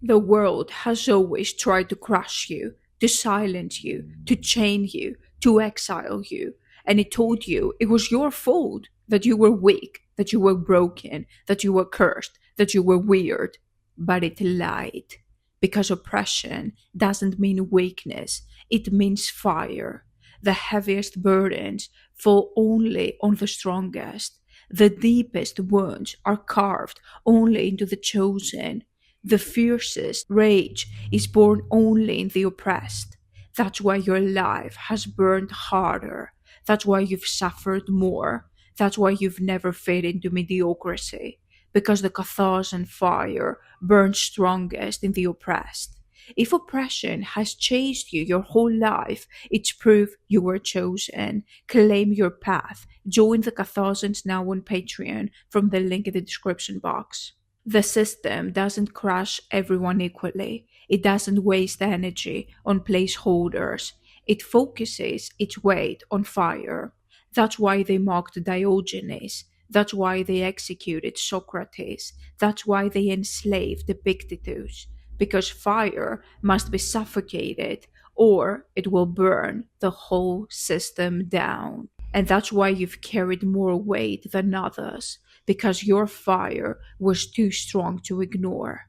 The world has always tried to crush you, to silence you, to chain you, to exile you. And it told you it was your fault that you were weak, that you were broken, that you were cursed, that you were weird. But it lied. Because oppression doesn't mean weakness, it means fire. The heaviest burdens fall only on the strongest. The deepest wounds are carved only into the chosen. The fiercest rage is born only in the oppressed. That's why your life has burned harder. That's why you've suffered more. That's why you've never faded into mediocrity. Because the Catharsian fire burns strongest in the oppressed. If oppression has chased you your whole life, it's proof you were chosen. Claim your path. Join the Catharsians now on Patreon from the link in the description box. The system doesn't crush everyone equally. It doesn't waste energy on placeholders. It focuses its weight on fire. That's why they mocked Diogenes. That's why they executed Socrates. That's why they enslaved Epictetus. Because fire must be suffocated or it will burn the whole system down. And that's why you've carried more weight than others, because your fire was too strong to ignore.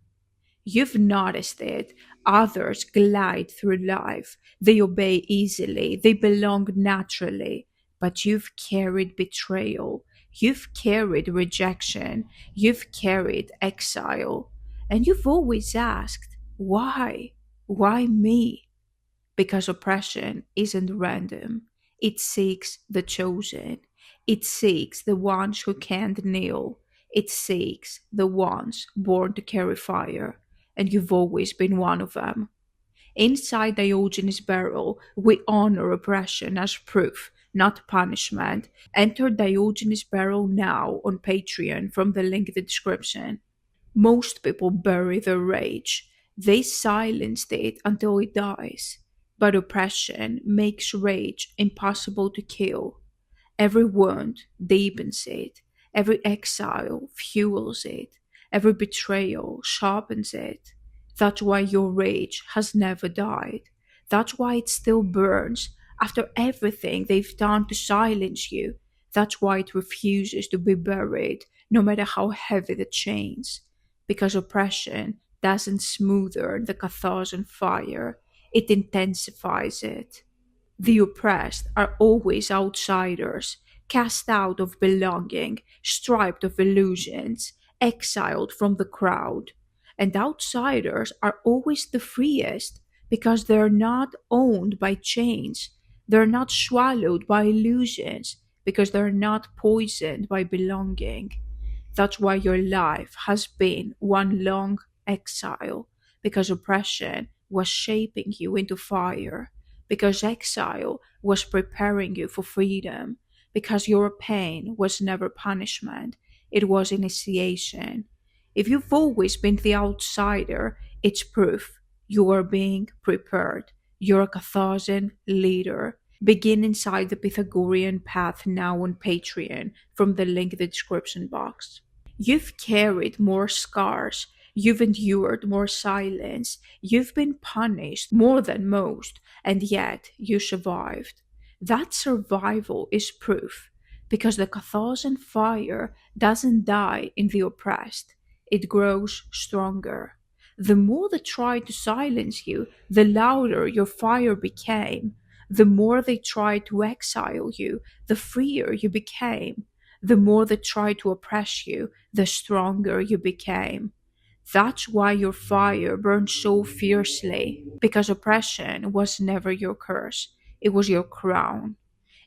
You've noticed it. Others glide through life. They obey easily. They belong naturally. But you've carried betrayal. You've carried rejection. You've carried exile. And you've always asked, why? Why me? Because oppression isn't random. It seeks the chosen. It seeks the ones who can't kneel. It seeks the ones born to carry fire. And you've always been one of them. Inside Diogenes' barrel, we honor oppression as proof, not punishment. Enter Diogenes' barrel now on Patreon from the link in the description. Most people bury their rage. They silenced it until it dies. But oppression makes rage impossible to kill. Every wound deepens it. Every exile fuels it. Every betrayal sharpens it. That's why your rage has never died. That's why it still burns after everything they've done to silence you. That's why it refuses to be buried, no matter how heavy the chains. Because oppression doesn't smoother the Catharsian fire, it intensifies it. The oppressed are always outsiders, cast out of belonging, stripped of illusions, exiled from the crowd. And outsiders are always the freest because they're not owned by chains, they're not swallowed by illusions, because they're not poisoned by belonging. That's why your life has been one long exile, because oppression was shaping you into fire, because exile was preparing you for freedom, because your pain was never punishment, it was initiation. If you've always been the outsider, it's proof you are being prepared. You're a Carthaginian leader. Begin inside the Pythagorean path now on Patreon from the link in the description box. You've carried more scars. You've endured more silence. You've been punished more than most, and yet you survived. That survival is proof, because the Catharsian fire doesn't die in the oppressed, it grows stronger. The more they tried to silence you, the louder your fire became. The more they tried to exile you, the freer you became. The more they tried to oppress you, the stronger you became. That's why your fire burned so fiercely, because oppression was never your curse, it was your crown.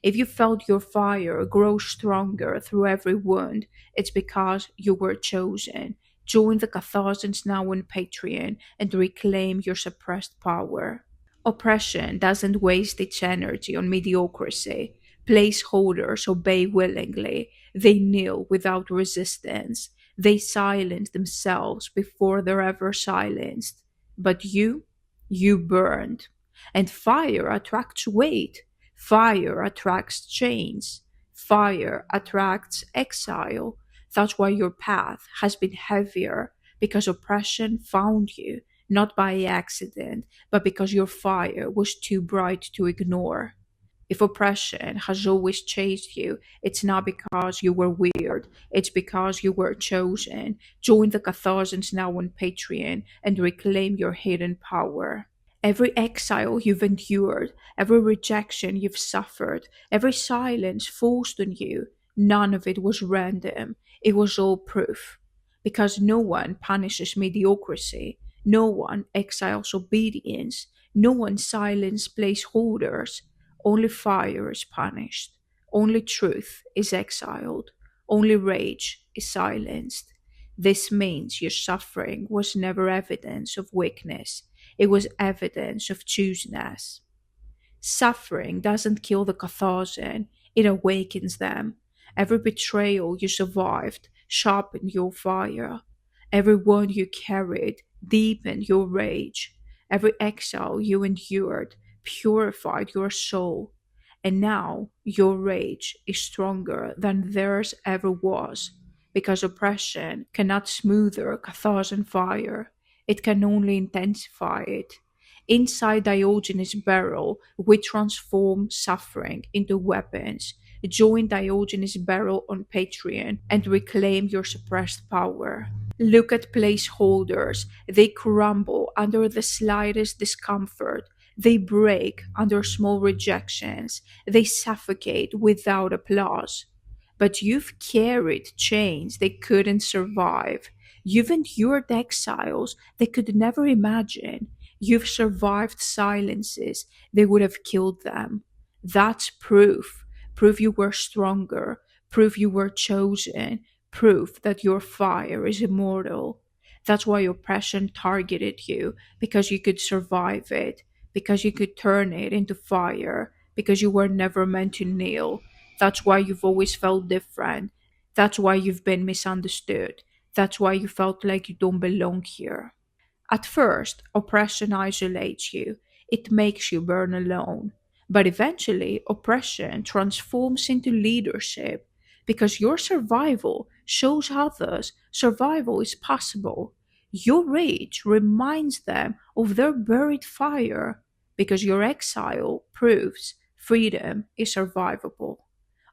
If you felt your fire grow stronger through every wound, it's because you were chosen. Join the Catharsians now on Patreon and reclaim your suppressed power. Oppression doesn't waste its energy on mediocrity. Placeholders obey willingly. They kneel without resistance. They silence themselves before they're ever silenced. But you burned. And fire attracts weight. Fire attracts chains. Fire attracts exile. That's why your path has been heavier, because oppression found you, not by accident, but because your fire was too bright to ignore. If oppression has always chased you, it's not because you were weird, it's because you were chosen. Join the Catharsians now on Patreon and reclaim your hidden power. Every exile you've endured, every rejection you've suffered, every silence forced on you, none of it was random. It was all proof. Because no one punishes mediocrity, no one exiles obedience, no one silences placeholders. Only fire is punished, only truth is exiled, only rage is silenced. This means your suffering was never evidence of weakness, it was evidence of chooseness. Suffering doesn't kill the Catharsian, it awakens them. Every betrayal you survived sharpened your fire. Every wound you carried deepened your rage. Every exile you endured purified your soul. And now your rage is stronger than theirs ever was, because oppression cannot smother Catharsian fire, it can only intensify it. Inside Diogenes' barrel, we transform suffering into weapons. Join Diogenes' barrel on Patreon and reclaim your suppressed power. Look at placeholders. They crumble under the slightest discomfort. They break under small rejections. They suffocate without applause. But you've carried chains they couldn't survive. You've endured exiles they could never imagine. You've survived silences they would have killed them. That's proof. Proof you were stronger. Proof you were chosen. Proof that your fire is immortal. That's why oppression targeted you, because you could survive it, because you could turn it into fire, because you were never meant to kneel. That's why you've always felt different. That's why you've been misunderstood. That's why you felt like you don't belong here. At first, oppression isolates you, it makes you burn alone. But eventually, oppression transforms into leadership because your survival shows others survival is possible. Your rage reminds them of their buried fire because your exile proves freedom is survivable.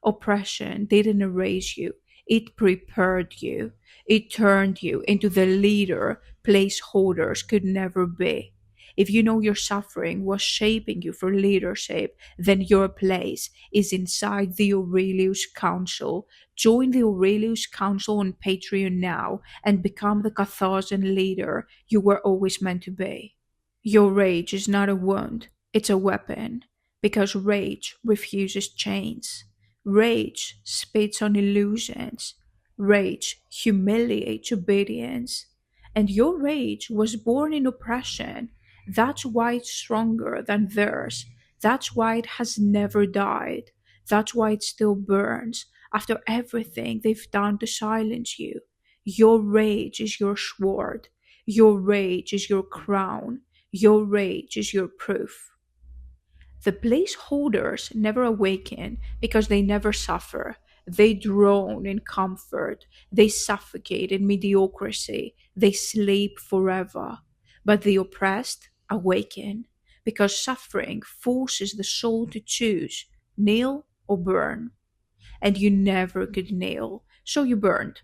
Oppression didn't erase you, it prepared you. It turned you into the leader placeholders could never be. If you know your suffering was shaping you for leadership, then your place is inside the Aurelius Council. Join the Aurelius Council on Patreon now and become the Catharsian leader you were always meant to be. Your rage is not a wound, it's a weapon, because rage refuses chains. Rage spits on illusions. Rage humiliates obedience. And your rage was born in oppression. That's why it's stronger than theirs. That's why it has never died. That's why it still burns after everything they've done to silence you. Your rage is your sword. Your rage is your crown. Your rage is your proof. The placeholders never awaken because they never suffer. They drone in comfort. They suffocate in mediocrity. They sleep forever. But the oppressed awaken because suffering forces the soul to choose kneel or burn. And you never could kneel, so you burned.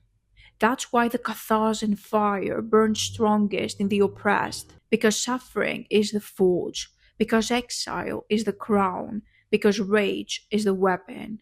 That's why the Catharsian fire burns strongest in the oppressed, because suffering is the forge, because exile is the crown, because rage is the weapon.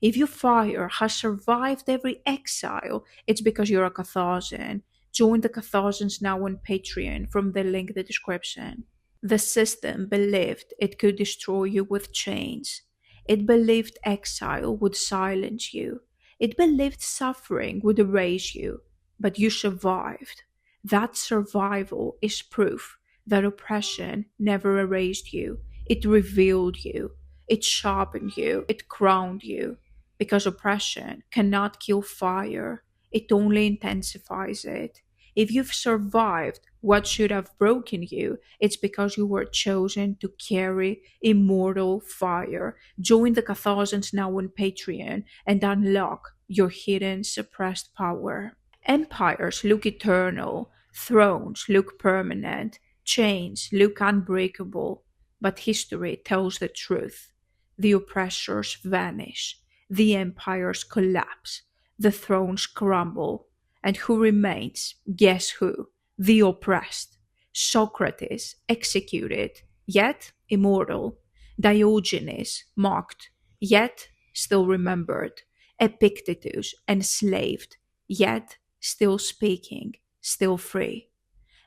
If your fire has survived every exile, it's because you're a Catharsian. Join the Catharsians now on Patreon from the link in the description. The system believed it could destroy you with chains. It believed exile would silence you. It believed suffering would erase you. But you survived. That survival is proof that oppression never erased you. It revealed you. It sharpened you. It crowned you. Because oppression cannot kill fire, it only intensifies it. If you've survived what should have broken you, it's because you were chosen to carry immortal fire. Join the Catharsians now on Patreon and unlock your hidden suppressed power. Empires look eternal, thrones look permanent, Chains look unbreakable, but history tells the truth. The oppressors vanish, the empires collapse, the thrones crumble, and who remains? Guess who? The oppressed. Socrates executed, yet immortal. Diogenes mocked, yet still remembered. Epictetus enslaved, yet still speaking, still free.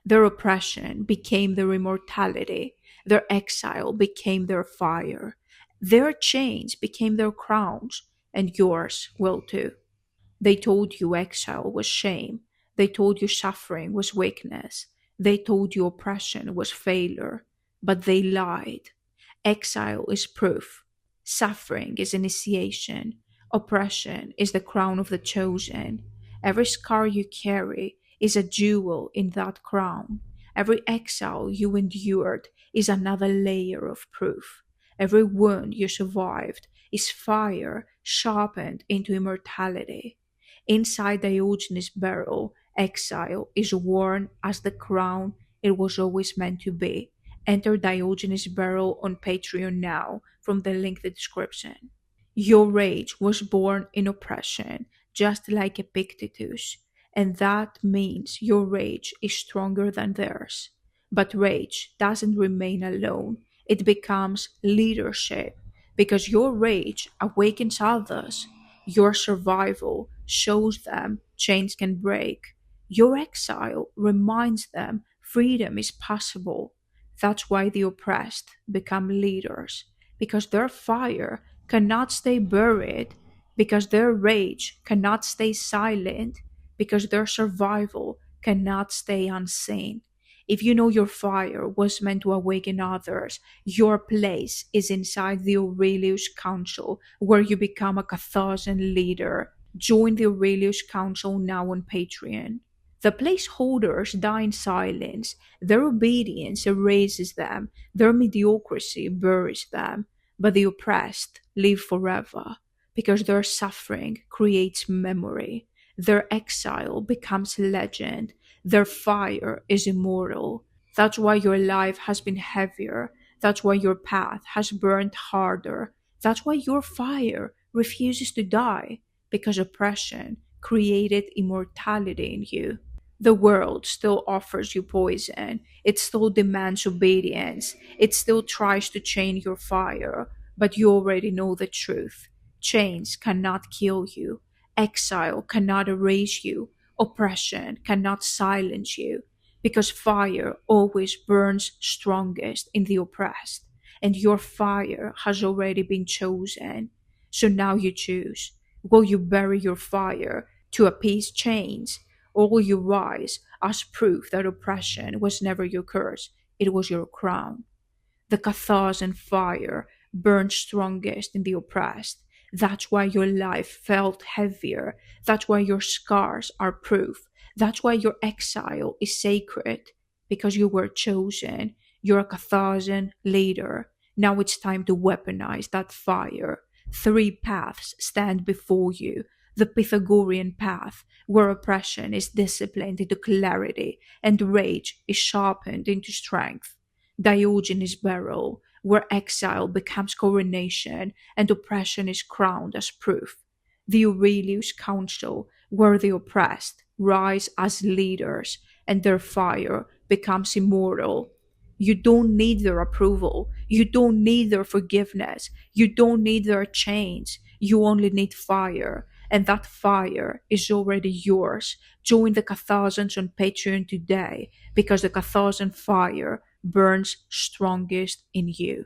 Their oppression became their immortality, their exile became their fire, their chains became their crowns, and yours will too. They told you exile was shame. They told you suffering was weakness. They told you oppression was failure. But they lied. Exile is proof. Suffering is initiation. Oppression is the crown of the chosen. Every scar you carry is a jewel in that crown. Every exile you endured is another layer of proof. Every wound you survived is fire sharpened into immortality. Inside Diogenes' barrel, exile is worn as the crown it was always meant to be. Enter Diogenes' barrel on Patreon now from the link in the description. Your rage was born in oppression, just like Epictetus, and that means your rage is stronger than theirs. But rage doesn't remain alone, it becomes leadership because your rage awakens others. Your survival shows them chains can break. Your exile reminds them freedom is possible. That's why the oppressed become leaders, because their fire cannot stay buried, because their rage cannot stay silent, because their survival cannot stay unseen. If you know your fire was meant to awaken others, your place is inside the Aurelius Council, where you become a Catharsian leader. Join the Aurelius Council now on Patreon. The placeholders die in silence, their obedience erases them, their mediocrity buries them, but the oppressed live forever because their suffering creates memory, their exile becomes legend, their fire is immortal. That's why your life has been heavier, that's why your path has burned harder, that's why your fire refuses to die, because oppression created immortality in you. The world still offers you poison. It still demands obedience. It still tries to chain your fire. But you already know the truth. Chains cannot kill you. Exile cannot erase you. Oppression cannot silence you. Because fire always burns strongest in the oppressed. And your fire has already been chosen. So now you choose. Will you bury your fire to appease chains? Or will you rise as proof that oppression was never your curse, it was your crown? The Catharsian fire burned strongest in the oppressed. That's why your life felt heavier. That's why your scars are proof. That's why your exile is sacred. Because you were chosen. You're a Catharsian leader. Now it's time to weaponize that fire. Three paths stand before you. The Pythagorean path, where oppression is disciplined into clarity and rage is sharpened into strength. Diogenes' barrel, where exile becomes coronation and oppression is crowned as proof. The Aurelius Council, where the oppressed rise as leaders and their fire becomes immortal. You don't need their approval. You don't need their forgiveness. You don't need their chains. You only need fire. And that fire is already yours. Join the Catharsians on Patreon today because the Catharsian fire burns strongest in you.